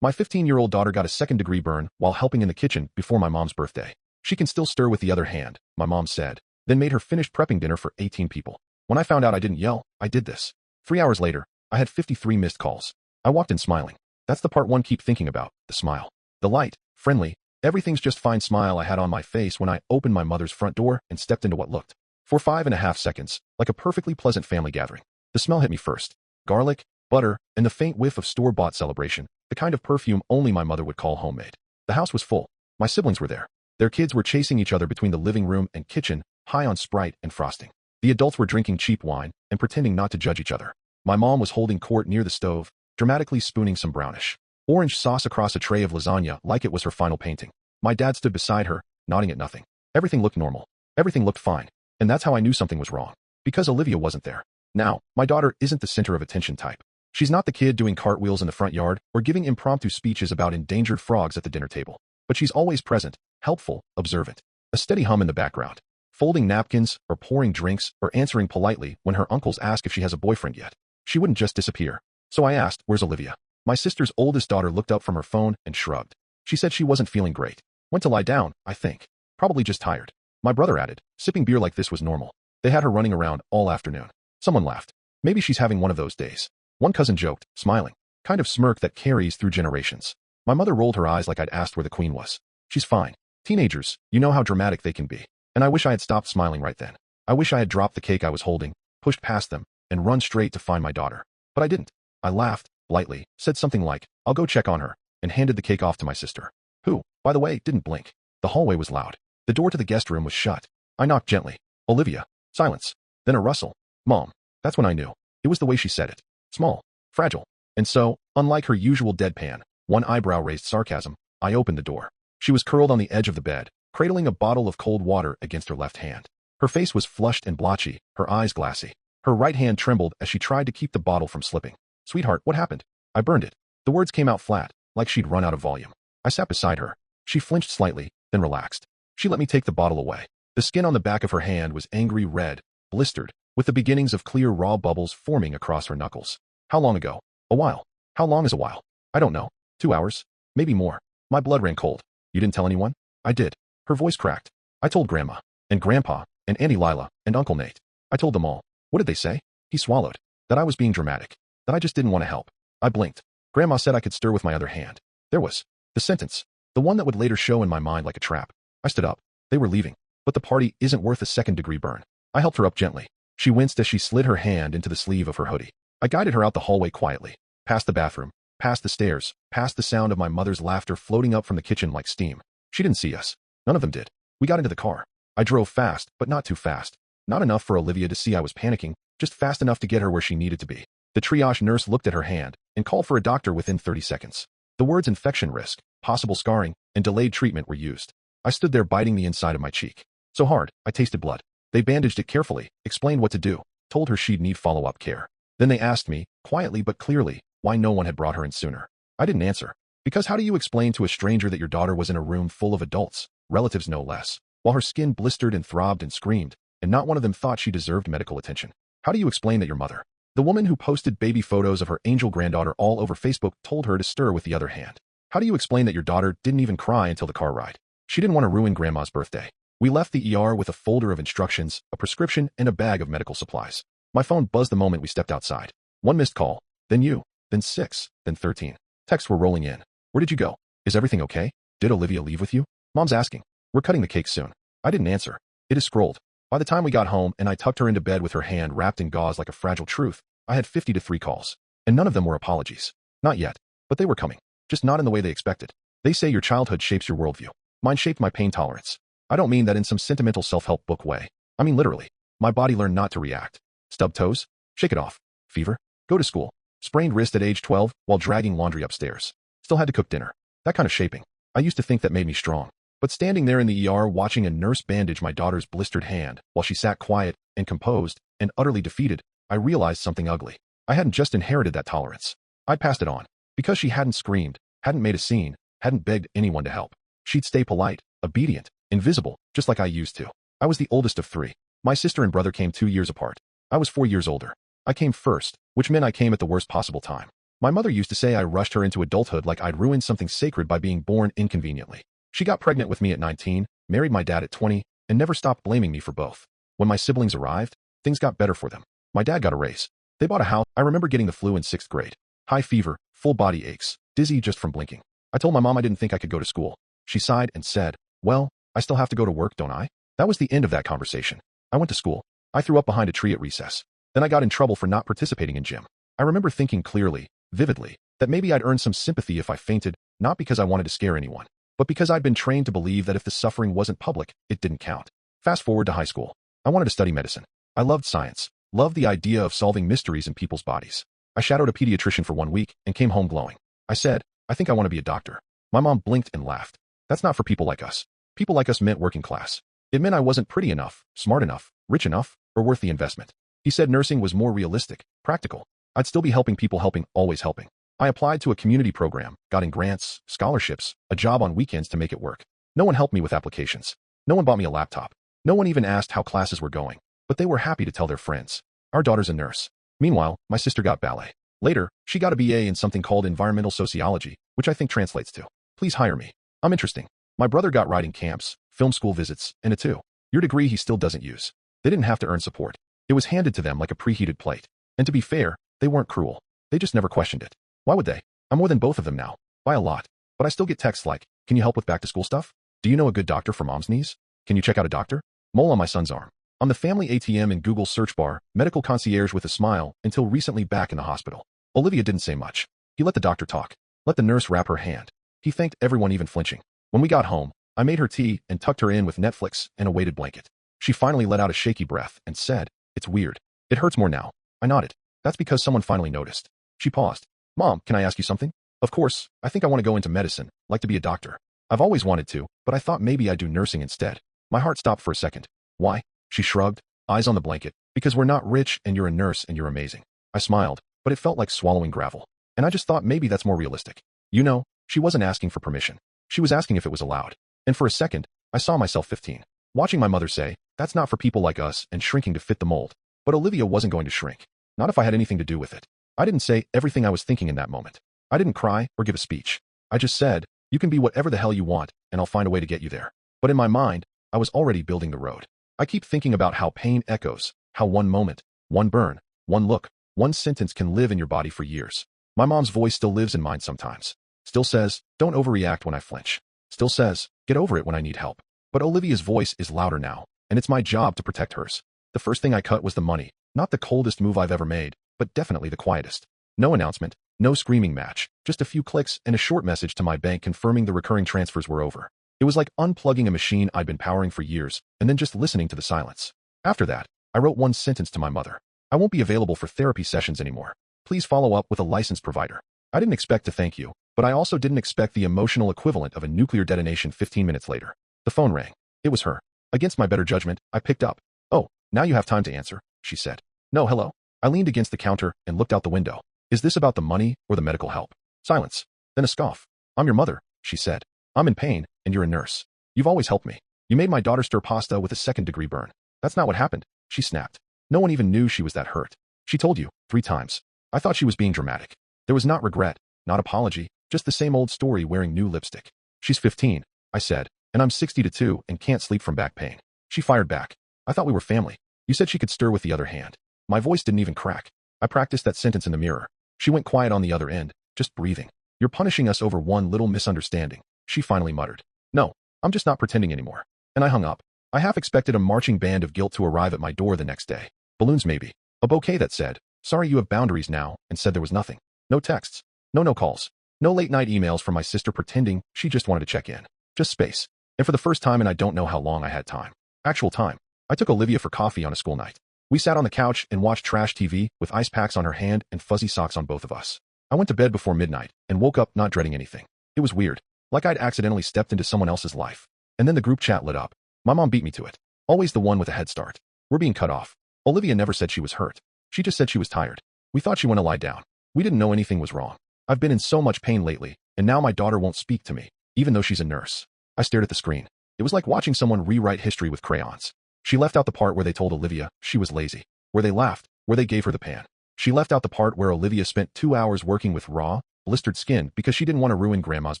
My 15-year-old daughter got a second-degree burn while helping in the kitchen before my mom's birthday. She can still stir with the other hand, my mom said, then made her finish prepping dinner for 18 people. When I found out I didn't yell, I did this. 3 hours later, I had 53 missed calls. I walked in smiling. That's the part one keep thinking about, the smile. The light, friendly, everything's just fine smile I had on my face when I opened my mother's front door and stepped into what looked, for 5.5 seconds, like a perfectly pleasant family gathering. The smell hit me first. Garlic, butter, and the faint whiff of store-bought Celebration, the kind of perfume only my mother would call homemade. The house was full. My siblings were there. Their kids were chasing each other between the living room and kitchen, high on Sprite and frosting. The adults were drinking cheap wine and pretending not to judge each other. My mom was holding court near the stove, dramatically spooning some brownish orange sauce across a tray of lasagna like it was her final painting. My dad stood beside her, nodding at nothing. Everything looked normal. Everything looked fine. And that's how I knew something was wrong. Because Olivia wasn't there. Now, my daughter isn't the center of attention type. She's not the kid doing cartwheels in the front yard or giving impromptu speeches about endangered frogs at the dinner table. But she's always present, helpful, observant. A steady hum in the background. Folding napkins, or pouring drinks, or answering politely when her uncles ask if she has a boyfriend yet. She wouldn't just disappear. So I asked, "Where's Olivia?" My sister's oldest daughter looked up from her phone and shrugged. She said she wasn't feeling great. Went to lie down, I think. Probably just tired. My brother added, sipping beer like this was normal. They had her running around all afternoon. Someone laughed. Maybe she's having one of those days. One cousin joked, smiling. Kind of smirk that carries through generations. My mother rolled her eyes like I'd asked where the queen was. She's fine. Teenagers, you know how dramatic they can be. And I wish I had stopped smiling right then. I wish I had dropped the cake I was holding, pushed past them, and run straight to find my daughter. But I didn't. I laughed, lightly, said something like, "I'll go check on her," and handed the cake off to my sister, who, by the way, didn't blink. The hallway was loud. The door to the guest room was shut. I knocked gently. "Olivia." Silence. Then a rustle. "Mom." That's when I knew. It was the way she said it. Small. Fragile. And so, unlike her usual deadpan, one eyebrow raised sarcasm, I opened the door. She was curled on the edge of the bed, cradling a bottle of cold water against her left hand. Her face was flushed and blotchy, her eyes glassy. Her right hand trembled as she tried to keep the bottle from slipping. "Sweetheart, what happened?" "I burned it." The words came out flat, like she'd run out of volume. I sat beside her. She flinched slightly, then relaxed. She let me take the bottle away. The skin on the back of her hand was angry red, blistered, with the beginnings of clear raw bubbles forming across her knuckles. "How long ago?" "A while." "How long is a while?" "I don't know. 2 hours? Maybe more." My blood ran cold. "You didn't tell anyone?" "I did." Her voice cracked. "I told Grandma, and Grandpa, and Auntie Lila, and Uncle Nate. I told them all." "What did they say?" He swallowed. "That I was being dramatic. That I just didn't want to help." I blinked. "Grandma said I could stir with my other hand." There was the sentence, the one that would later show in my mind like a trap. I stood up. They were leaving. But the party isn't worth a second-degree burn. I helped her up gently. She winced as she slid her hand into the sleeve of her hoodie. I guided her out the hallway quietly, past the bathroom, past the stairs, past the sound of my mother's laughter floating up from the kitchen like steam. She didn't see us. None of them did. We got into the car. I drove fast, but not too fast. Not enough for Olivia to see I was panicking, just fast enough to get her where she needed to be. The triage nurse looked at her hand and called for a doctor within 30 seconds. The words infection risk, possible scarring, and delayed treatment were used. I stood there biting the inside of my cheek. So hard, I tasted blood. They bandaged it carefully, explained what to do, told her she'd need follow-up care. Then they asked me, quietly but clearly, why no one had brought her in sooner. I didn't answer. Because how do you explain to a stranger that your daughter was in a room full of adults, relatives no less, while her skin blistered and throbbed and screamed, and not one of them thought she deserved medical attention? How do you explain that your mother, the woman who posted baby photos of her angel granddaughter all over Facebook, told her to stir with the other hand? How do you explain that your daughter didn't even cry until the car ride? She didn't want to ruin Grandma's birthday. We left the ER with a folder of instructions, a prescription, and a bag of medical supplies. My phone buzzed the moment we stepped outside. 1 missed call, then you, then 6, then 13. Texts were rolling in. "Where did you go? Is everything okay? Did Olivia leave with you?" Mom's asking. "We're cutting the cake soon." I didn't answer. It is scrolled. By the time we got home and I tucked her into bed with her hand wrapped in gauze like a fragile truth, I had 53 calls. And none of them were apologies. Not yet. But they were coming. Just not in the way they expected. They say your childhood shapes your worldview. Mine shaped my pain tolerance. I don't mean that in some sentimental self-help book way. I mean literally. My body learned not to react. Stub toes? Shake it off. Fever? Go to school. Sprained wrist at age 12 while dragging laundry upstairs. Still had to cook dinner. That kind of shaping. I used to think that made me strong. But standing there in the ER watching a nurse bandage my daughter's blistered hand while she sat quiet and composed and utterly defeated, I realized something ugly. I hadn't just inherited that tolerance. I'd passed it on. Because she hadn't screamed, hadn't made a scene, hadn't begged anyone to help. She'd stay polite, obedient, invisible, just like I used to. I was the oldest of 3. My sister and brother came 2 years apart. I was 4 years older. I came first, which meant I came at the worst possible time. My mother used to say I rushed her into adulthood like I'd ruined something sacred by being born inconveniently. She got pregnant with me at 19, married my dad at 20, and never stopped blaming me for both. When my siblings arrived, things got better for them. My dad got a raise. They bought a house. I remember getting the flu in 6th grade. High fever, full body aches, dizzy just from blinking. I told my mom I didn't think I could go to school. She sighed and said, "Well, I still have to go to work, don't I?" That was the end of that conversation. I went to school. I threw up behind a tree at recess. Then I got in trouble for not participating in gym. I remember thinking clearly, vividly, that maybe I'd earn some sympathy if I fainted, not because I wanted to scare anyone, but because I'd been trained to believe that if the suffering wasn't public, it didn't count. Fast forward to high school. I wanted to study medicine. I loved science, loved the idea of solving mysteries in people's bodies. I shadowed a pediatrician for 1 week and came home glowing. I said, "I think I want to be a doctor." My mom blinked and laughed. "That's not for people like us." People like us meant working class. It meant I wasn't pretty enough, smart enough, rich enough, or worth the investment. He said nursing was more realistic, practical. I'd still be helping people, helping, always helping. I applied to a community program, got in grants, scholarships, a job on weekends to make it work. No one helped me with applications. No one bought me a laptop. No one even asked how classes were going, but they were happy to tell their friends. Our daughter's a nurse. Meanwhile, my sister got ballet. Later, she got a BA in something called environmental sociology, which I think translates to, "Please hire me. I'm interesting." My brother got writing camps, film school visits, and a 2-year degree he still doesn't use. They didn't have to earn support. It was handed to them like a preheated plate. And to be fair, they weren't cruel. They just never questioned it. Why would they? I'm more than both of them now, by a lot. But I still get texts like, "Can you help with back-to-school stuff? Do you know a good doctor for mom's knees? Can you check out a doctor?" Mole on my son's arm. On the family ATM in Google's search bar, medical concierge with a smile, until recently back in the hospital. Olivia didn't say much. He let the doctor talk. Let the nurse wrap her hand. He thanked everyone, even flinching. When we got home, I made her tea and tucked her in with Netflix and a weighted blanket. She finally let out a shaky breath and said, "It's weird. It hurts more now." I nodded. "That's because someone finally noticed." She paused. "Mom, can I ask you something?" "Of course, I think I want to go into medicine, like to be a doctor. I've always wanted to, but I thought maybe I'd do nursing instead." My heart stopped for a second. "Why?" She shrugged, eyes on the blanket. "Because we're not rich and you're a nurse and you're amazing." I smiled, but it felt like swallowing gravel. And I just thought maybe that's more realistic. You know, she wasn't asking for permission. She was asking if it was allowed. And for a second, I saw myself 15, watching my mother say, "That's not for people like us," and shrinking to fit the mold. But Olivia wasn't going to shrink. Not if I had anything to do with it. I didn't say everything I was thinking in that moment. I didn't cry or give a speech. I just said, "You can be whatever the hell you want, and I'll find a way to get you there." But in my mind, I was already building the road. I keep thinking about how pain echoes, how one moment, one burn, one look, one sentence can live in your body for years. My mom's voice still lives in mine sometimes. Still says, "Don't overreact when I flinch." Still says, "Get over it when I need help." But Olivia's voice is louder now, and it's my job to protect hers. The first thing I cut was the money. Not the coldest move I've ever made, but definitely the quietest. No announcement, no screaming match, just a few clicks and a short message to my bank confirming the recurring transfers were over. It was like unplugging a machine I'd been powering for years, and then just listening to the silence. After that, I wrote one sentence to my mother. "I won't be available for therapy sessions anymore. Please follow up with a licensed provider." I didn't expect to thank you, but I also didn't expect the emotional equivalent of a nuclear detonation 15 minutes later. The phone rang. It was her. Against my better judgment, I picked up. "Oh, now you have time to answer," she said. "No, hello." I leaned against the counter and looked out the window. "Is this about the money or the medical help?" Silence. Then a scoff. "I'm your mother," she said. "I'm in pain, and you're a nurse. You've always helped me. You made my daughter stir pasta with a 2nd-degree burn." "That's not what happened," she snapped. "No one even knew she was that hurt. She told you, 3 times. I thought she was being dramatic. There was not regret, not apology, just the same old story wearing new lipstick." "She's 15, I said, "and I'm 62 and can't sleep from back pain." She fired back. "I thought we were family. You said she could stir with the other hand." My voice didn't even crack. I practiced that sentence in the mirror. She went quiet on the other end, just breathing. "You're punishing us over one little misunderstanding," she finally muttered. "No, I'm just not pretending anymore." And I hung up. I half expected a marching band of guilt to arrive at my door the next day. Balloons maybe. A bouquet that said, "Sorry you have boundaries now," and said there was nothing. No texts. No calls. No late-night emails from my sister pretending she just wanted to check in. Just space. And for the first time in I don't know how long I had time. Actual time. I took Olivia for coffee on a school night. We sat on the couch and watched trash TV with ice packs on her hand and fuzzy socks on both of us. I went to bed before midnight and woke up not dreading anything. It was weird. Like I'd accidentally stepped into someone else's life. And then the group chat lit up. My mom beat me to it. Always the one with a head start. We're being cut off. Olivia never said she was hurt. She just said she was tired. We thought she went to lie down. We didn't know anything was wrong. I've been in so much pain lately, and now my daughter won't speak to me, even though she's a nurse. I stared at the screen. It was like watching someone rewrite history with crayons. She left out the part where they told Olivia she was lazy, where they laughed, where they gave her the pan. She left out the part where Olivia spent 2 hours working with raw, blistered skin because she didn't want to ruin Grandma's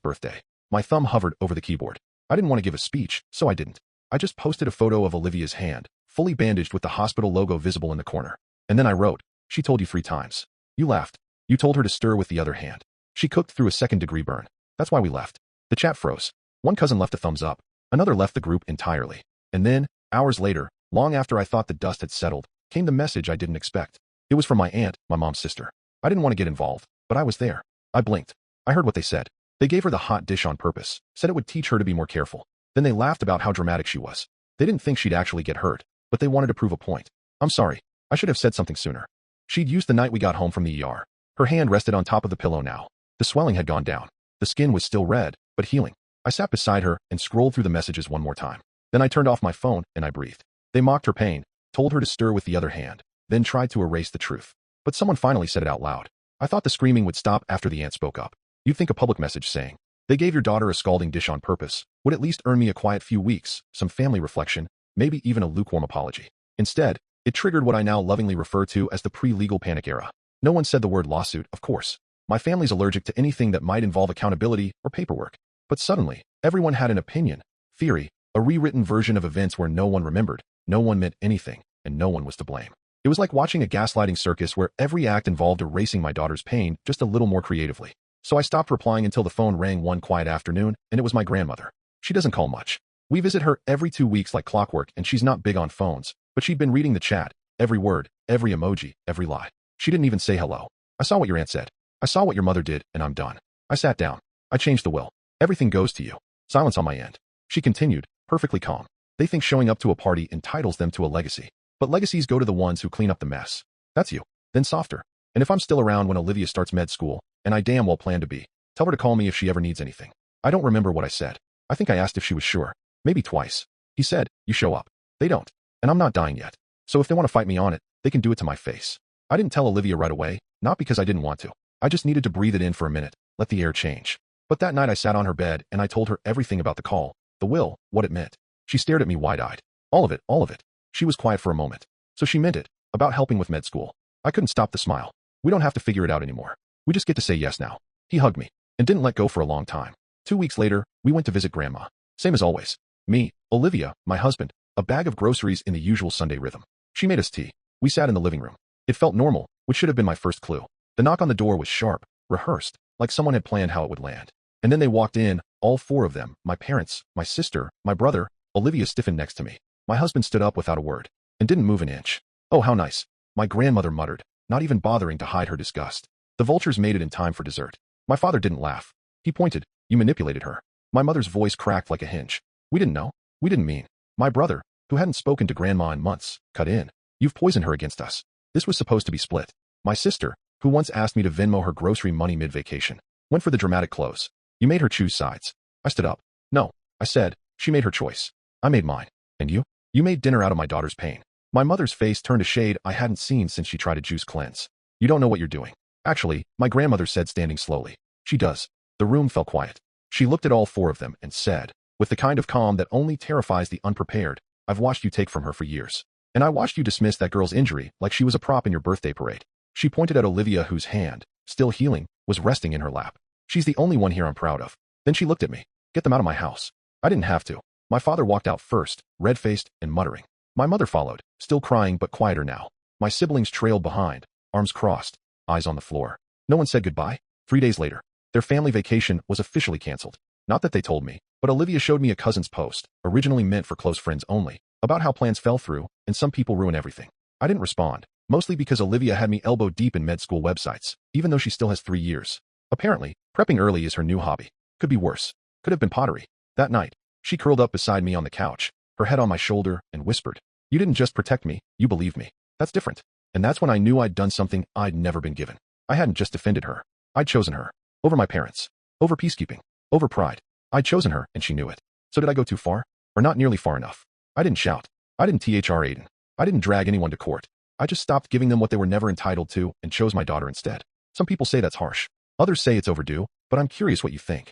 birthday. My thumb hovered over the keyboard. I didn't want to give a speech, so I didn't. I just posted a photo of Olivia's hand, fully bandaged with the hospital logo visible in the corner. And then I wrote, "She told you 3 times. You laughed. You told her to stir with the other hand. She cooked through a second-degree burn. That's why we left." The chat froze. One cousin left a thumbs up. Another left the group entirely. And then, hours later, long after I thought the dust had settled, came the message I didn't expect. It was from my aunt, my mom's sister. I didn't want to get involved, but I was there. I blinked. I heard what they said. They gave her the hot dish on purpose, said it would teach her to be more careful. Then they laughed about how dramatic she was. They didn't think she'd actually get hurt, but they wanted to prove a point. I'm sorry. I should have said something sooner. She'd used the night we got home from the ER. Her hand rested on top of the pillow now. The swelling had gone down. The skin was still red, but healing. I sat beside her and scrolled through the messages one more time. Then I turned off my phone and I breathed. They mocked her pain, told her to stir with the other hand, then tried to erase the truth. But someone finally said it out loud. I thought the screaming would stop after the aunt spoke up. You'd think a public message saying, "They gave your daughter a scalding dish on purpose," would at least earn me a quiet few weeks, some family reflection, maybe even a lukewarm apology. Instead, it triggered what I now lovingly refer to as the pre-legal panic era. No one said the word lawsuit, of course. My family's allergic to anything that might involve accountability or paperwork. But suddenly, everyone had an opinion, theory, a rewritten version of events where no one remembered, no one meant anything, and no one was to blame. It was like watching a gaslighting circus where every act involved erasing my daughter's pain just a little more creatively. So I stopped replying until the phone rang one quiet afternoon, and it was my grandmother. She doesn't call much. We visit her every 2 weeks like clockwork, and she's not big on phones, but she'd been reading the chat, every word, every emoji, every lie. She didn't even say hello. "I saw what your aunt said. I saw what your mother did, and I'm done." I sat down. I changed the will. "Everything goes to you." Silence on my end. She continued, perfectly calm. "They think showing up to a party entitles them to a legacy. But legacies go to the ones who clean up the mess. That's you." Then softer. "And if I'm still around when Olivia starts med school, and I damn well plan to be, tell her to call me if she ever needs anything." I don't remember what I said. I think I asked if she was sure. Maybe twice. He said, "You show up." They don't. And I'm not dying yet. So if they want to fight me on it, they can do it to my face. I didn't tell Olivia right away, not because I didn't want to. I just needed to breathe it in for a minute, let the air change. But that night I sat on her bed and I told her everything about the call, the will, what it meant. She stared at me wide-eyed. All of it, all of it. She was quiet for a moment. So she meant it, about helping with med school. I couldn't stop the smile. We don't have to figure it out anymore. We just get to say yes now. He hugged me, and didn't let go for a long time. 2 weeks later, we went to visit Grandma. Same as always. Me, Olivia, my husband, a bag of groceries in the usual Sunday rhythm. She made us tea. We sat in the living room. It felt normal, which should have been my first clue. The knock on the door was sharp, rehearsed, like someone had planned how it would land. And then they walked in, all 4 of them, my parents, my sister, my brother. Olivia stiffened next to me. My husband stood up without a word, and didn't move an inch. "Oh, how nice," my grandmother muttered, not even bothering to hide her disgust. "The vultures made it in time for dessert." My father didn't laugh. He pointed. "You manipulated her." My mother's voice cracked like a hinge. "We didn't know. We didn't mean." My brother, who hadn't spoken to Grandma in months, cut in. "You've poisoned her against us. This was supposed to be split." My sister, who once asked me to Venmo her grocery money mid-vacation, went for the dramatic close. "You made her choose sides." I stood up. "No," I said. "She made her choice. I made mine. And you? You made dinner out of my daughter's pain." My mother's face turned a shade I hadn't seen since she tried a juice cleanse. "You don't know what you're doing." "Actually," my grandmother said, standing slowly. "She does." The room fell quiet. She looked at all 4 of them and said, with the kind of calm that only terrifies the unprepared, "I've watched you take from her for years. And I watched you dismiss that girl's injury like she was a prop in your birthday parade." She pointed at Olivia, whose hand, still healing, was resting in her lap. "She's the only one here I'm proud of." Then she looked at me. "Get them out of my house." I didn't have to. My father walked out first, red-faced and muttering. My mother followed, still crying but quieter now. My siblings trailed behind, arms crossed, eyes on the floor. No one said goodbye. 3 days later, their family vacation was officially canceled. Not that they told me, but Olivia showed me a cousin's post, originally meant for close friends only, about how plans fell through and some people ruin everything. I didn't respond, mostly because Olivia had me elbow deep in med school websites, even though she still has 3 years. Apparently, prepping early is her new hobby. Could be worse. Could have been pottery. That night, she curled up beside me on the couch, her head on my shoulder, and whispered, "You didn't just protect me, you believed me. That's different." And that's when I knew I'd done something I'd never been given. I hadn't just defended her. I'd chosen her. Over my parents. Over peacekeeping. Over pride. I'd chosen her, and she knew it. So did I go too far? Or not nearly far enough? I didn't shout. I didn't THR Aiden. I didn't drag anyone to court. I just stopped giving them what they were never entitled to and chose my daughter instead. Some people say that's harsh. Others say it's overdue, but I'm curious what you think.